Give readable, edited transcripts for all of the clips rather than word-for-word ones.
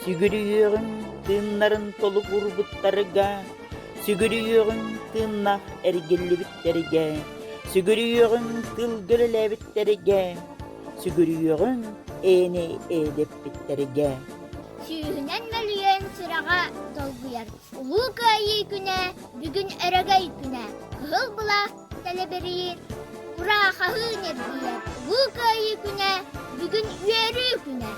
Сүгүрүйүөҕүн тыыннарын толук урбуттарга, сүгүрүйүөҕүн тыыннах эргиллибиттерге, сүгүрүйүөҕүн тылгырылэбиттерге, сүгүрүйүөҕүн эни эдеппиттерге. Сүүһүнэн мөлүйөн sıраҕа долгуяр. Улуу кыайыы күнэ, бүгүн өрөгөй күнэ. Кыһыл була телеберийир, ураахаһыын эрдиер. Улуу кыайыы күнэ, бүгүн үөрүү күнэ.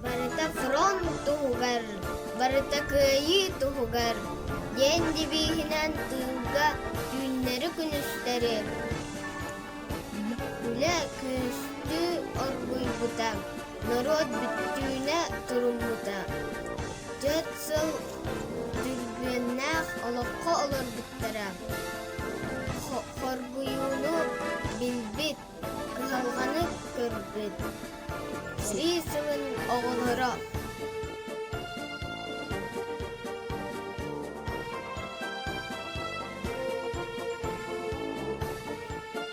Барыта фронт тугар, барыта кыйы тугар, ен дибиһинэн тыылга түүннери күнүстери. Үлэ күстү оргуйбута, народ бүттүүнэ турумбута. Төт сыл дүрбүннэх олоққа олорбуттара. Хоргуюну билбит, кыһалғаны көрбүт. Сыйсывын оҕолоро.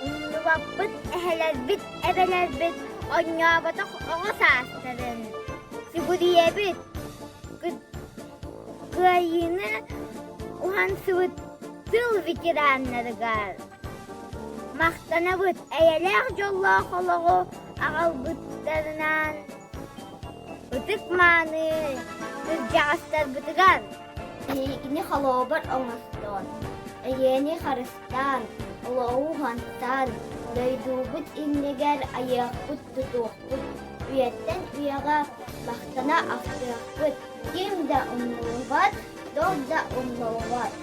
Умнубаппыт, эһэлэрбит, эбэлэрбит, онньообото оҕо саастарын. Сүгүрүйэбит, кыайыыны Уһансыбыттыл ветераннарыгар. Мактанабыт, эйэлээх дьоллоох Олоҕу аҕалбыттарынан ытык мааны кырдьаҕастарбытыгар. Эһикини халообар оҥостон, эйэни харыстан, Олоҕу Уһанстан, дойдуубут иннигэр айыахпыт тутуохпыт, үйэттэн үйэҕэ бахтана ахтыахпыт. Ким да умнуулубат, дол да умнуулубат.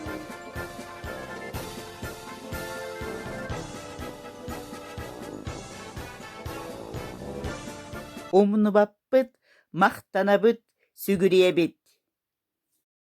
Умнубаппыт, мактанабыт, сүгүрүйэбит.